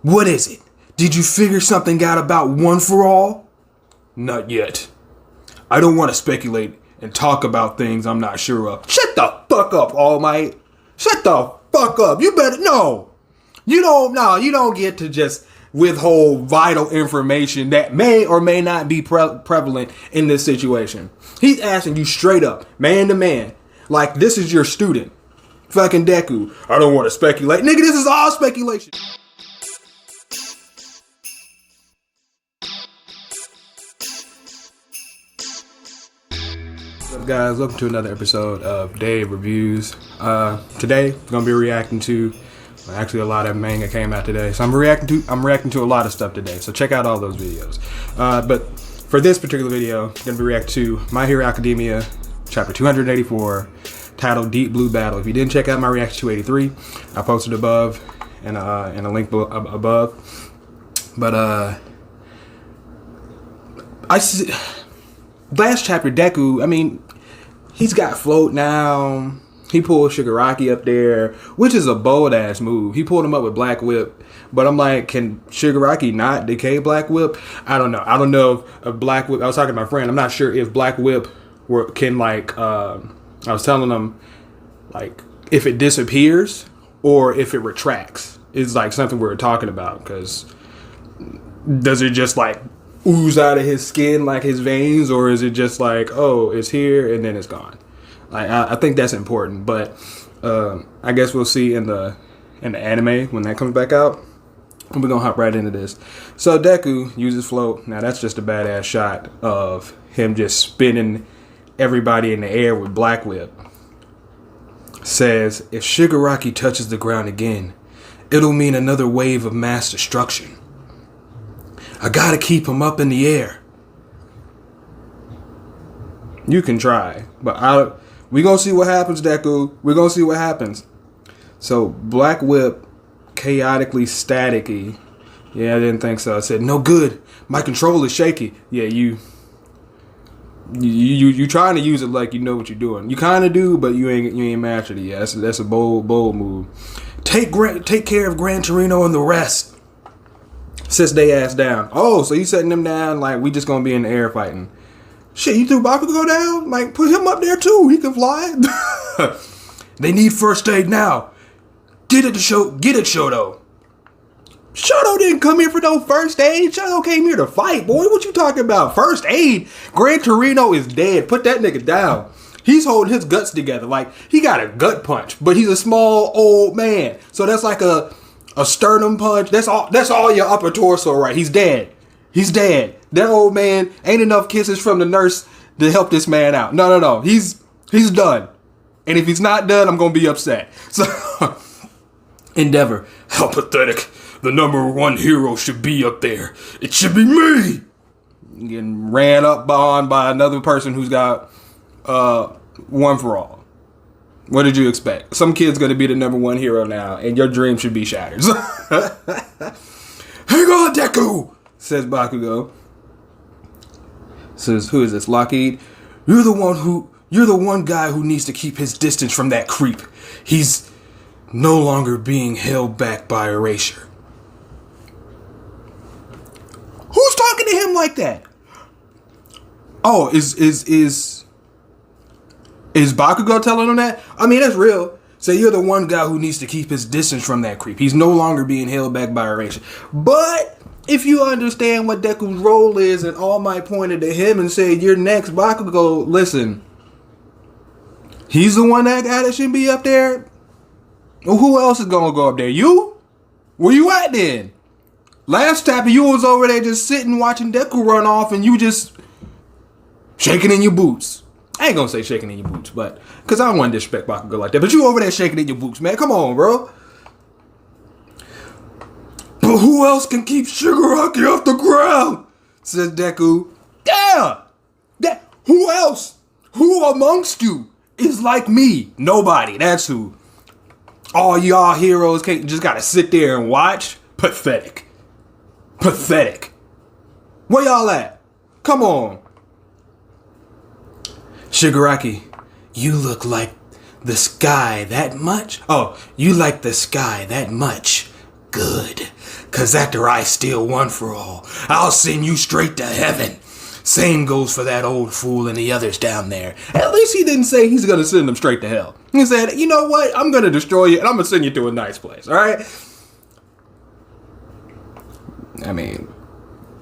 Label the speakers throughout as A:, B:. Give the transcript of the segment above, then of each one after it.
A: What is it? Did you figure something out about One for All? Not yet. I don't want to speculate and talk about things I'm not sure of. Shut the fuck up, All Might. Shut the fuck up. You better, no. You don't get to just withhold vital information that may or may not be prevalent in this situation. He's asking you straight up, man to man, like this is your student. Fucking Deku. I don't want to speculate. Nigga, this is all speculation. What's up, guys? Welcome to another episode of Dave Reviews. Today, we're gonna be reacting to actually a lot of manga came out today, so I'm reacting to a lot of stuff today. So check out all those videos. But for this particular video, I'm gonna be reacting to My Hero Academia, chapter 284, titled Deep Blue Battle. If you didn't check out my reaction 283, I posted above and a link above. But I see. Last chapter, Deku, I mean, he's got float now. He pulled Shigaraki up there, which is a bold-ass move. He pulled him up with Black Whip. But I'm like, can Shigaraki not decay Black Whip? I don't know. I don't know if Black Whip... I was talking to my friend. I'm not sure if Black Whip can, like... I was telling him, like, if it disappears or if it retracts. It's, like, something we were talking about. Because does it just, like, ooze out of his skin like his veins, or is it just like, oh, it's here and then it's gone? Like, I think that's important, but I guess we'll see in the anime when that comes back out. And we're gonna hop right into this. So Deku uses float. Now that's just a badass shot of him just spinning everybody in the air with Black Whip. Says, if Shigaraki touches the ground again, it'll mean another wave of mass destruction. I gotta keep him up in the air. You can try, but we gonna see what happens, Deku. We're gonna see what happens. So Black Whip, chaotically staticky. Yeah, I didn't think so. I said, no good. My control is shaky. Yeah, you trying to use it like you know what you're doing. You kind of do, but you ain't mastered it yet. That's a bold move. Take care of Gran Torino and the rest. Sits they ass down. Oh, so you setting them down like we just gonna be in the air fighting. Shit, you threw Bakugo down? Like, put him up there too. He can fly. They need first aid now. Get it, Shoto. Shoto didn't come here for no first aid. Shoto came here to fight, boy. What you talking about? First aid? Gran Torino is dead. Put that nigga down. He's holding his guts together. Like, he got a gut punch, but he's a small old man. So that's like a sternum punch. That's all your upper torso, right? He's dead. He's dead. That old man, ain't enough kisses from the nurse to help this man out. No. He's done. And if he's not done, I'm gonna be upset. So Endeavor, how pathetic. The #1 hero should be up there. It should be me. Getting ran up on by another person who's got One for All. What did you expect? Some kid's gonna be the #1 hero now, and your dream should be shattered. Hang on, Deku, says Bakugo. Says, who is this? Lockheed? You're the one guy who needs to keep his distance from that creep. He's no longer being held back by erasure. Who's talking to him like that? Oh, is Bakugo telling him that? I mean, that's real. Say, you're the one guy who needs to keep his distance from that creep. He's no longer being held back by erasure. But if you understand what Deku's role is, and All Might pointed to him and said, you're next, Bakugo, listen. He's the one that guy that should be up there? Well, who else is going to go up there? You? Where you at then? Last chapter, you was over there just sitting watching Deku run off, and you just shaking in your boots. I ain't gonna say shaking in your boots, but because I don't want to disrespect Bakugo like that. But you over there shaking in your boots, man. Come on, bro. But who else can keep Shigaraki off the ground? Says Deku. Yeah. Who else? Who amongst you is like me? Nobody. That's who. All y'all heroes just gotta sit there and watch. Pathetic. Pathetic. Where y'all at? Come on. Shigaraki, you look like the sky that much? Oh, you like the sky that much? Good. Cause after I steal one for all, I'll send you straight to heaven. Same goes for that old fool and the others down there. At least he didn't say he's gonna send them straight to hell. He said, you know what? I'm gonna destroy you and I'm gonna send you to a nice place, alright? I mean,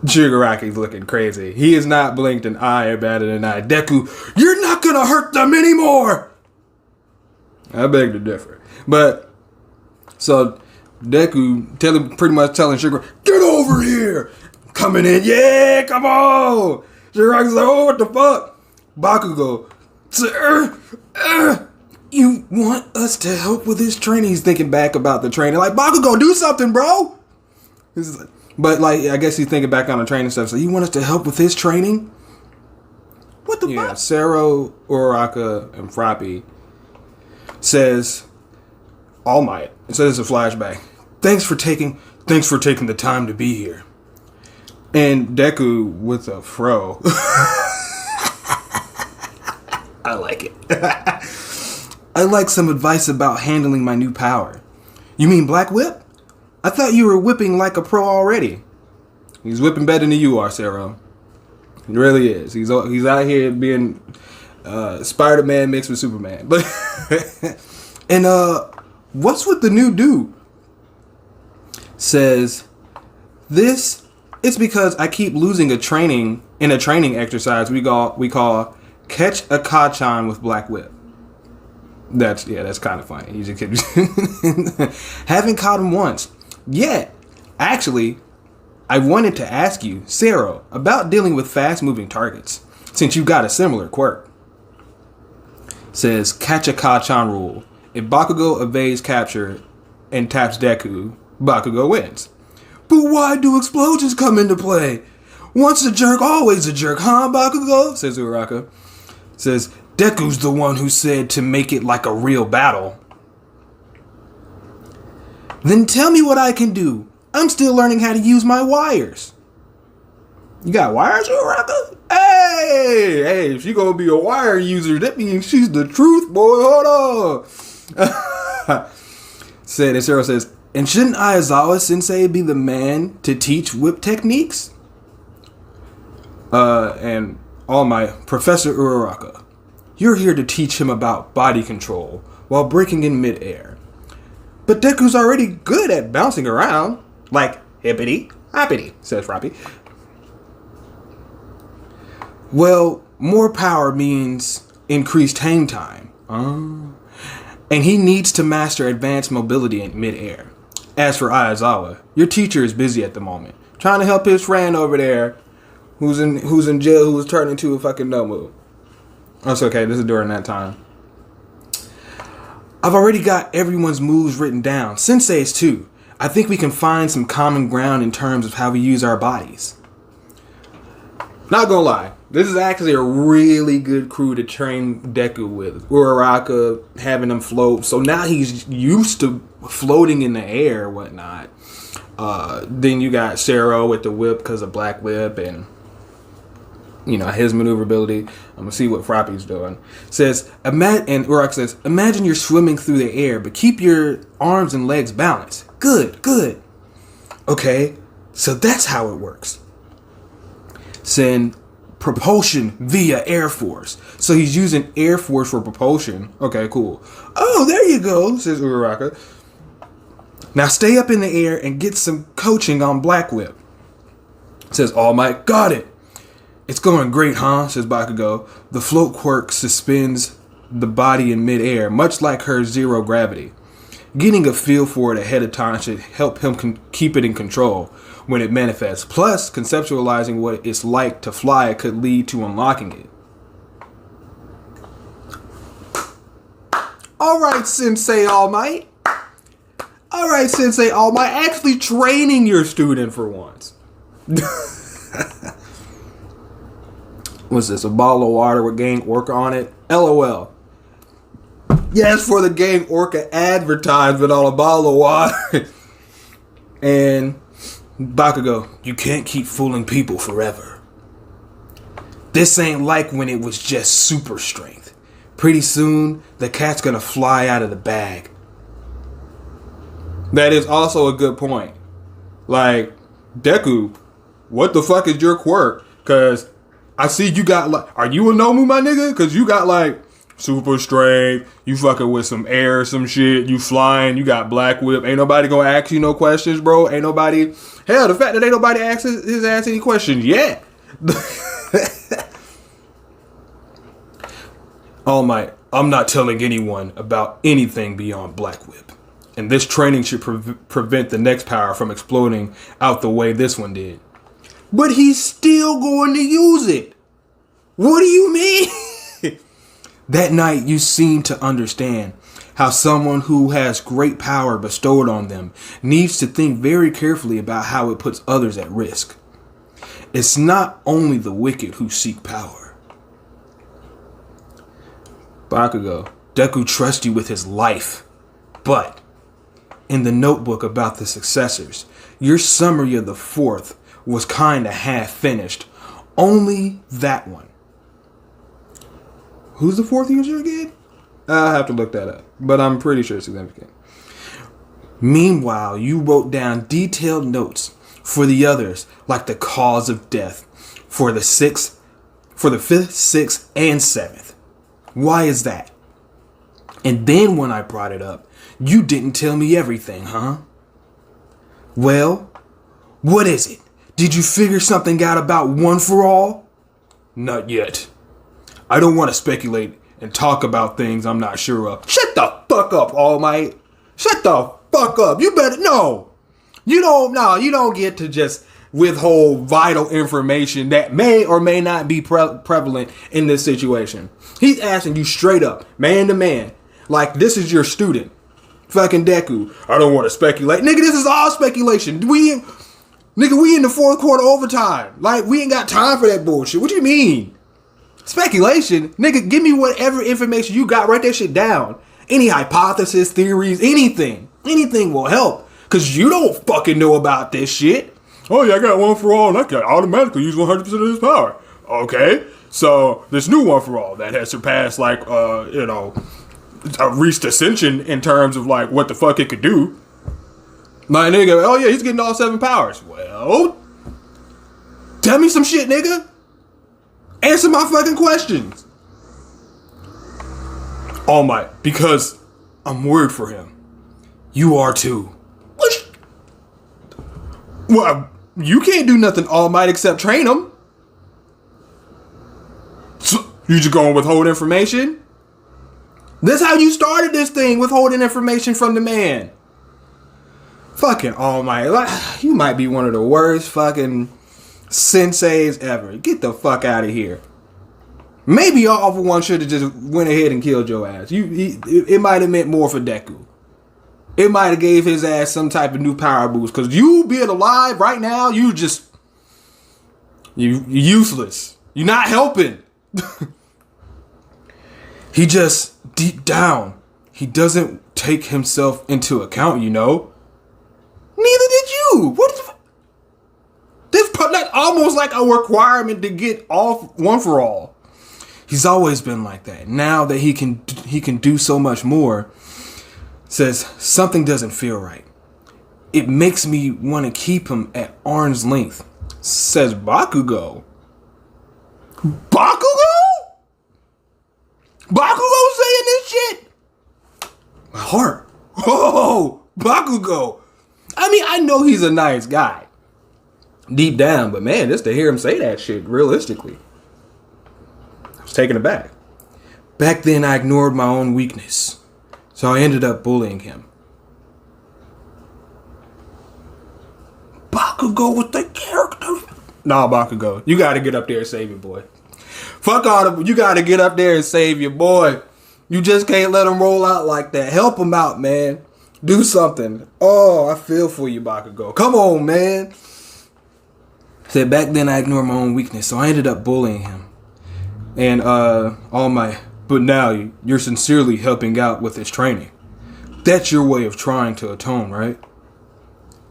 A: Shigaraki's looking crazy. He has not blinked an eye or batted an eye. Deku, you're not gonna hurt them anymore! I beg to differ. But, so, Deku pretty much telling Shigaraki, get over here! Coming in, yeah, come on! Shigaraki's like, oh, what the fuck? Bakugo, you want us to help with this training? He's thinking back about the training. Like, Bakugo, do something, bro! But, like, I guess he's thinking back on the training stuff. So, you want us to help with his training? What the fuck? Yeah, Sero, Uraraka, and Froppy says, All Might. It says it's a flashback. Thanks for taking the time to be here. And Deku with a fro. I like it. I'd like some advice about handling my new power. You mean Black Whip? I thought you were whipping like a pro already. He's whipping better than you are, Sero. He really is. He's out here being Spider-Man mixed with Superman. But and what's with the new dude? Says this. It's because I keep losing a training exercise we call catch a Kachan with Black Whip. That's kind of funny. He's a kid. Haven't caught him once. Yet, actually, I wanted to ask you, Sero, about dealing with fast-moving targets, since you've got a similar quirk. Says, catch a Kachan rule. If Bakugo evades capture and taps Deku, Bakugo wins. But why do explosions come into play? Once a jerk, always a jerk, huh, Bakugo? Says Uraraka. Says, Deku's the one who said to make it like a real battle. Then tell me what I can do. I'm still learning how to use my wires. You got wires, Uraraka? Hey, if she gonna be a wire user, that means she's the truth, boy. Hold on. Said, and Sero says, and shouldn't Aizawa Sensei be the man to teach whip techniques? And All Might, Professor Uraraka, you're here to teach him about body control while breaking in midair. But Deku's already good at bouncing around. Like, hippity, hoppity, says Froppy. Well, more power means increased hang time. And he needs to master advanced mobility in midair. As for Aizawa, your teacher is busy at the moment, trying to help his friend over there who's in jail, who was turned into a fucking no-move. That's okay, this is during that time. I've already got everyone's moves written down, Sensei's too. I think we can find some common ground in terms of how we use our bodies. Not gonna lie, this is actually a really good crew to train Deku with. Uraraka having him float, so now he's used to floating in the air and whatnot. Then you got Sero with the whip because of Black Whip and his maneuverability. I'm gonna see what Froppy's doing. Says, and Uraraka says, imagine you're swimming through the air, but keep your arms and legs balanced. Good. Okay, so that's how it works. Send propulsion via Air Force. So he's using Air Force for propulsion. Okay, cool. Oh, there you go, says Uraraka. Now stay up in the air and get some coaching on Black Whip. Says All Might, got it. It's going great, huh? Says Bakugo. The float quirk suspends the body in midair, much like her zero gravity. Getting a feel for it ahead of time should help him keep it in control when it manifests. Plus, conceptualizing what it's like to fly could lead to unlocking it. Alright, Sensei All Might. Actually training your student for once. What's this? A bottle of water with Gang Orca on it? LOL. Yes, for the Gang Orca advertisement on a bottle of water. And Bakugo, you can't keep fooling people forever. This ain't like when it was just super strength. Pretty soon, the cat's gonna fly out of the bag. That is also a good point. Like, Deku, what the fuck is your quirk? Because I see you got, like, are you a Nomu, my nigga? Because you got, like, super strength. You fucking with some air, some shit. You flying. You got Black Whip. Ain't nobody gonna ask you no questions, bro. Ain't nobody. Hell, the fact that ain't nobody asked his ass any questions yet. All Might, I'm not telling anyone about anything beyond Black Whip. And this training should prevent the next power from exploding out the way this one did. But he's still going to use it. What do you mean? That night, you seem to understand how someone who has great power bestowed on them needs to think very carefully about how it puts others at risk. It's not only the wicked who seek power. Bakugo, Deku trusts you with his life, but in the notebook about the successors, your summary of the fourth was kinda half finished. Only that one. Who's the fourth user again? I'll have to look that up, but I'm pretty sure it's significant. Meanwhile, you wrote down detailed notes for the others, like the cause of death, for the fifth, sixth, and seventh. Why is that? And then when I brought it up, you didn't tell me everything, huh? Well, what is it? Did you figure something out about One for All? Not yet. I don't want to speculate and talk about things I'm not sure of. Shut the fuck up, All Might. Shut the fuck up. You better, no. You don't get to just withhold vital information that may or may not be prevalent in this situation. He's asking you straight up, man to man, like this is your student. Fucking Deku. I don't want to speculate. Nigga, this is all speculation. We in the fourth quarter overtime. Like, we ain't got time for that bullshit. What do you mean? Speculation? Nigga, give me whatever information you got. Write that shit down. Any hypothesis, theories, anything. Anything will help. Because you don't fucking know about this shit. Oh, yeah, I got One for All, and I can automatically use 100% of this power. Okay. So, this new One for All that has surpassed, like, reached ascension in terms of, like, what the fuck it could do. My nigga, oh yeah, he's getting all 7 powers. Well, tell me some shit, nigga. Answer my fucking questions. All Might, because I'm worried for him. You are too. Well, you can't do nothing, All Might, except train him. So, you just gonna withhold information? This how you started this thing, withholding information from the man. Fucking All Might. Like, you might be one of the worst fucking senseis ever. Get the fuck out of here. Maybe y'all for one should have just went ahead and killed your ass. It might have meant more for Deku. It might have gave his ass some type of new power boost. Because you being alive right now, you useless. You're not helping. He just, deep down, he doesn't take himself into account, you know? Neither did you. What the fuck? That's almost like a requirement to get off One for All. He's always been like that. Now that he can do so much more, says something doesn't feel right. It makes me want to keep him at arm's length. Says Bakugo. Bakugo? Bakugo saying this shit? My heart. Oh, Bakugo. I mean, I know he's a nice guy. Deep down, but man, just to hear him say that shit realistically. I was taken aback. Back then, I ignored my own weakness. So I ended up bullying him. Bakugo with the character. Nah, Bakugo. You gotta get up there and save your boy. Fuck all the... You gotta get up there and save your boy. You just can't let him roll out like that. Help him out, man. Do something. Oh, I feel for you, Bakugo. Come on, man. Said back then I ignored my own weakness, so I ended up bullying him. And but now you're sincerely helping out with his training. That's your way of trying to atone, right?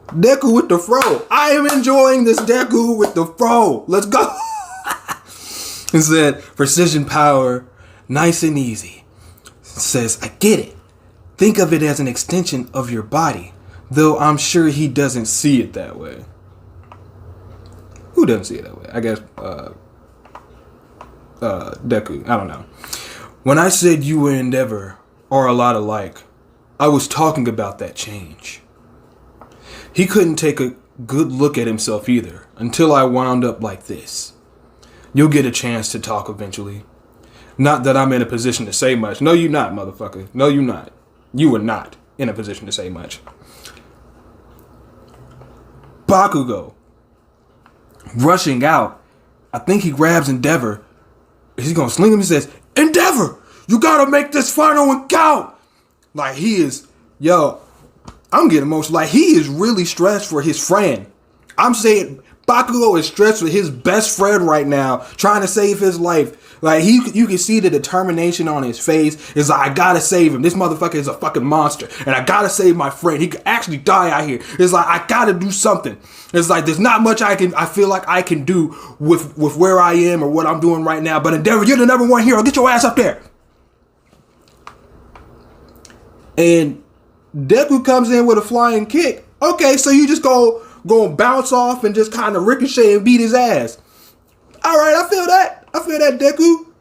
A: Deku with the fro. I am enjoying this Deku with the fro. Let's go. It said precision power, nice and easy. It says, I get it. Think of it as an extension of your body. though I'm sure he doesn't see it that way. Who doesn't see it that way? I guess Deku. I don't know. When I said you and Endeavor are a lot alike, I was talking about that change. He couldn't take a good look at himself either until I wound up like this. You'll get a chance to talk eventually. Not that I'm in a position to say much. No, you not, motherfucker. No, you not. You were not in a position to say much. Bakugo. Rushing out. I think he grabs Endeavor. He's gonna sling him. He says, Endeavor, you gotta make this final one count. Like he is, yo, I'm getting emotional. Like he is really stressed for his friend. I'm saying Bakugo is stressed for his best friend right now, trying to save his life. Like you can see the determination on his face. It's like, I gotta save him. This motherfucker is a fucking monster, and I gotta save my friend. He could actually die out here. It's like I gotta do something. It's like there's not much I feel like I can do with where I am or what I'm doing right now. But Endeavor, you're the number one hero. Get your ass up there. And Deku comes in with a flying kick. Okay, so you just go bounce off and just kind of ricochet and beat his ass. All right, I feel that. I feel that, Deku.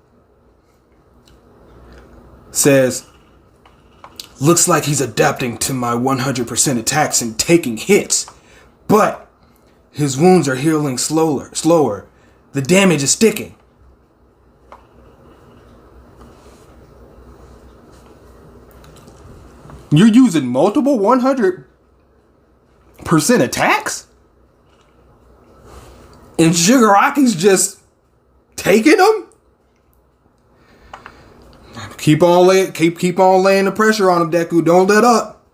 A: Says, looks like he's adapting to my 100% attacks and taking hits. But his wounds are healing slower. The damage is sticking. You're using multiple 100% attacks? And Shigaraki's just taking them? Keep on laying the pressure on him, Deku. Don't let up.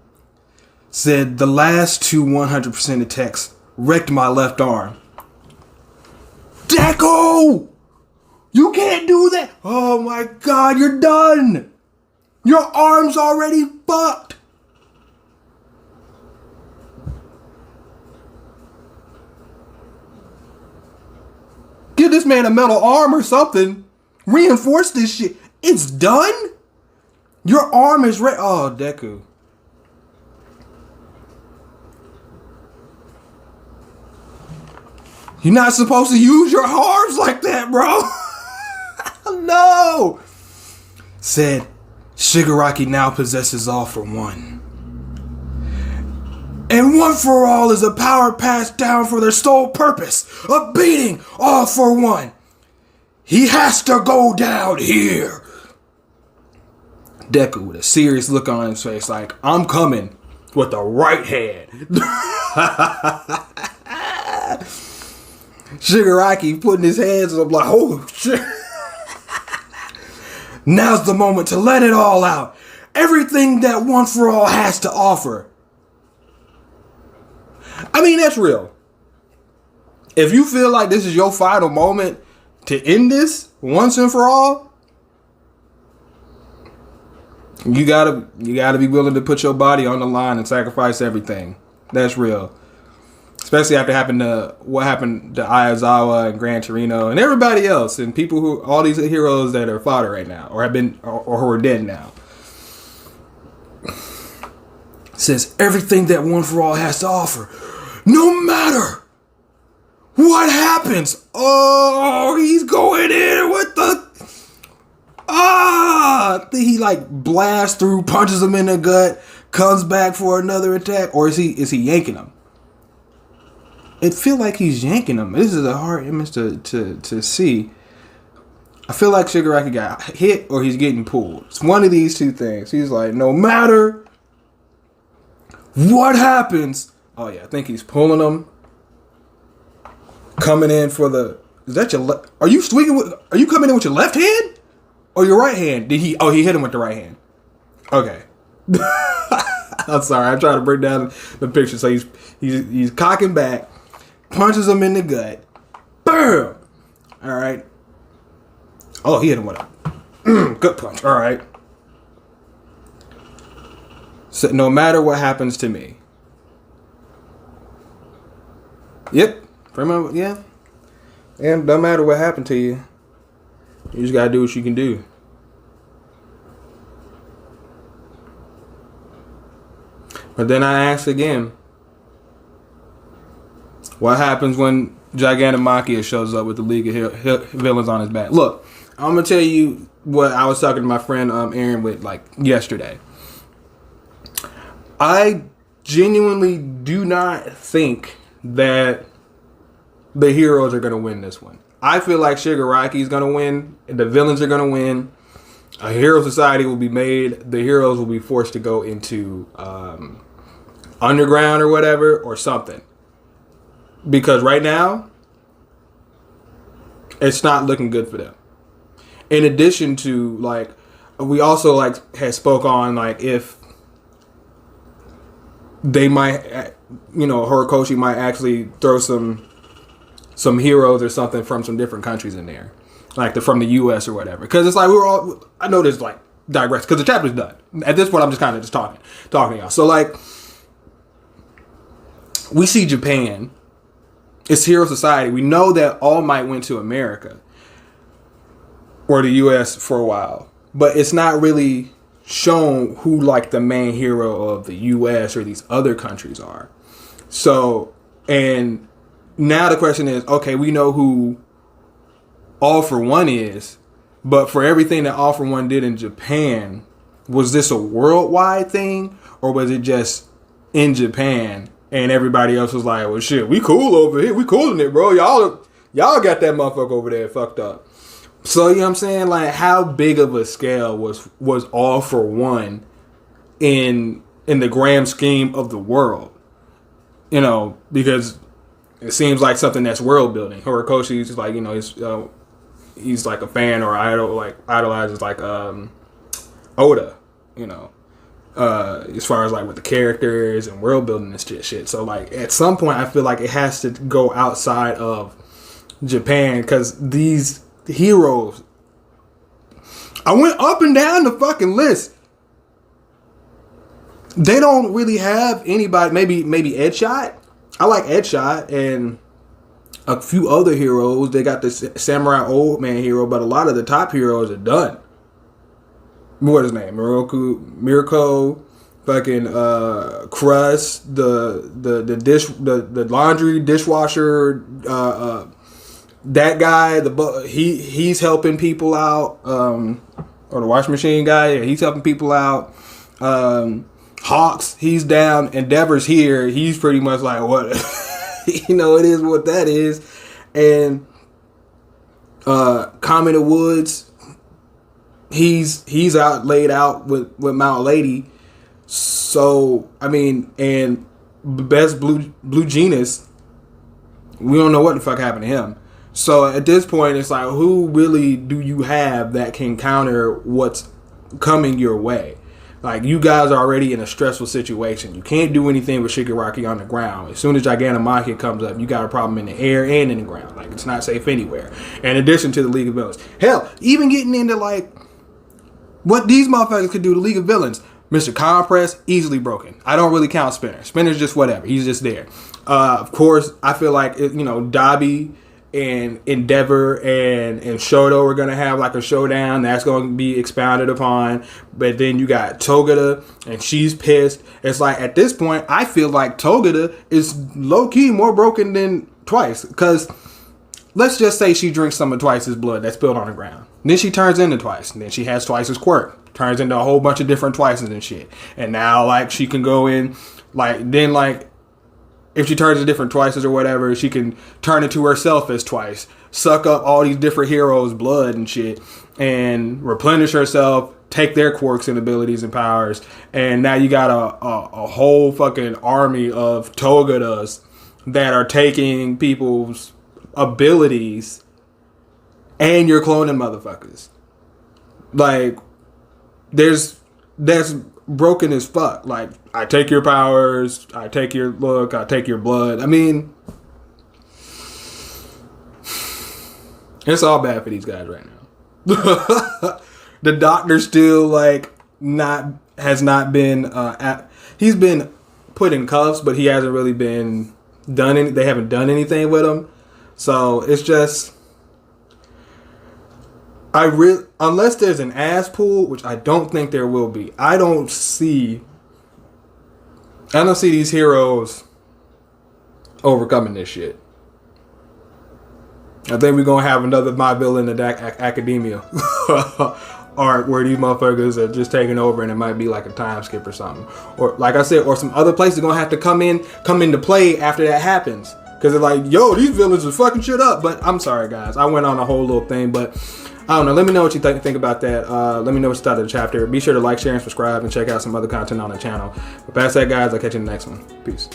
A: Said the last two 100% attacks wrecked my left arm. Deku! You can't do that! Oh my god, you're done! Your arm's already fucked! Give this man a metal arm or something. Reinforce this shit. It's done? Your arm is ready. Oh, Deku. You're not supposed to use your arms like that, bro. No. Said, Shigaraki now possesses All for One. And One for All is a power passed down for their sole purpose of beating All for One. He has to go down here. Deku with a serious look on his face like, I'm coming with the right hand. Shigaraki putting his hands up like, oh shit. Now's the moment to let it all out. Everything that One for All has to offer. I mean, that's real. If you feel like this is your final moment to end this once and for all, you gotta be willing to put your body on the line and sacrifice everything. That's real. Especially after what happened to Aizawa and Gran Torino and everybody else and people all these heroes that are fodder right now or have been or who are dead now. Says everything that One for All has to offer, no matter what happens. Oh, he's going in with the he like blasts through, punches him in the gut, comes back for another attack, or is he yanking him? It feel like he's yanking him. This is a hard image to see. I feel like Shigaraki got hit or he's getting pulled. It's one of these two things. He's like, no matter what happens. Oh yeah, I think he's pulling him. Coming in for the. Is that your? Are you swinging with? Are you coming in with your left hand or your right hand? Did he? Oh, he hit him with the right hand. Okay. I'm sorry. I'm trying to break down the picture. So he's cocking back, punches him in the gut. Boom. All right. Oh, he hit him with a gut punch. All right. So no matter what happens to me. Yep. Yeah. And no matter what happened to you, you just gotta do what you can do. But then I ask again, what happens when Gigantomachia shows up with the League of Villains on his back? Look, I'm gonna tell you what I was talking to my friend Aaron with like yesterday. I genuinely do not think that the heroes are gonna win this one. I feel like Shigaraki is gonna win. The villains are gonna win. A hero society will be made. The heroes will be forced to go into underground or whatever or something. Because right now, it's not looking good for them. In addition to, like, we also, like, had spoke on, like, if they might, you know, Horikoshi might actually throw some heroes or something from some different countries in there. Like, from the U.S. or whatever. Because it's like, I know this, like, digress. Because the chapter's done. At this point, I'm just kind of just talking to y'all. So, like, we see Japan. It's Hero Society. We know that All Might went to America or the U.S. for a while, but it's not really shown who like the main hero of the U.S. or these other countries are. So, and now the question is, okay, we know who All for One is, but for everything that All for One did in Japan, was this a worldwide thing or was it just in Japan? And everybody else was like, well, shit, we cool over here. We cooling it, bro. Y'all got that motherfucker over there fucked up. So, you know what I'm saying? Like, how big of a scale was All for One in the grand scheme of the world? You know, because it seems like something that's world building. Horikoshi is like, you know, he's like a fan or idolizes like Oda, you know. As far as like with the characters and world building and shit. So like at some point I feel like it has to go outside of Japan because these heroes, I went up and down the fucking list. They don't really have anybody. Maybe Edshot. I like Edshot and a few other heroes. They got this samurai old man hero, but a lot of the top heroes are done. What is his name? Mirko, fucking Crust, the laundry dishwasher, that guy, he's helping people out, or the washing machine guy, yeah, he's helping people out. Hawks, he's down. Endeavor's here. He's pretty much like what, you know, it is what that is. And Comet of Woods. He's out laid out with Mount Lady. So I mean, and best blue Genus, we don't know what the fuck happened to him. So at this point, it's like, who really do you have that can counter what's coming your way? Like, you guys are already in a stressful situation. You can't do anything with Shigaraki on the ground. As soon as Gigantomachia comes up, you got a problem in the air and in the ground. Like, it's not safe anywhere. In addition to the League of Villains. Hell, even getting into, like, what these motherfuckers could do, the League of Villains. Mr. Compress, easily broken. I don't really count Spinner. Spinner's just whatever. He's just there. Of course, I feel like, you know, Dabi and Endeavor and Shoto are going to have like a showdown. That's going to be expounded upon. But then you got Togata, and she's pissed. It's like, at this point, I feel like Togata is low-key more broken than Twice. Because let's just say she drinks some of Twice's blood that's spilled on the ground. Then she turns into Twice. And then she has Twice's quirk. Turns into a whole bunch of different Twices and shit. And now, like, she can go in, like, then, like, if she turns into different Twices or whatever, she can turn into herself as Twice. Suck up all these different heroes' blood and shit. And replenish herself. Take their quirks and abilities and powers. And now you got a whole fucking army of Togatas that are taking people's abilities. And you're cloning motherfuckers. Like, that's broken as fuck. Like, I take your powers, I take your look, I take your blood. I mean, it's all bad for these guys right now. The doctor still, like, has not been, he's been put in cuffs, but he hasn't really been they haven't done anything with him. So it's just, unless there's an ass pool, which I don't think there will be, I don't see I don't see these heroes overcoming this shit. I think we're gonna have another My Villain Academia arc where these motherfuckers are just taking over, and it might be like a time skip or something, or like I said, or some other places are gonna have to come into play after that happens, because they're like, yo, these villains are fucking shit up. But I'm sorry, guys, I went on a whole little thing, but I don't know. Let me know what you think about that. Let me know what you thought of the chapter. Be sure to like, share, and subscribe, and check out some other content on the channel. But past that, guys, I'll catch you in the next one. Peace.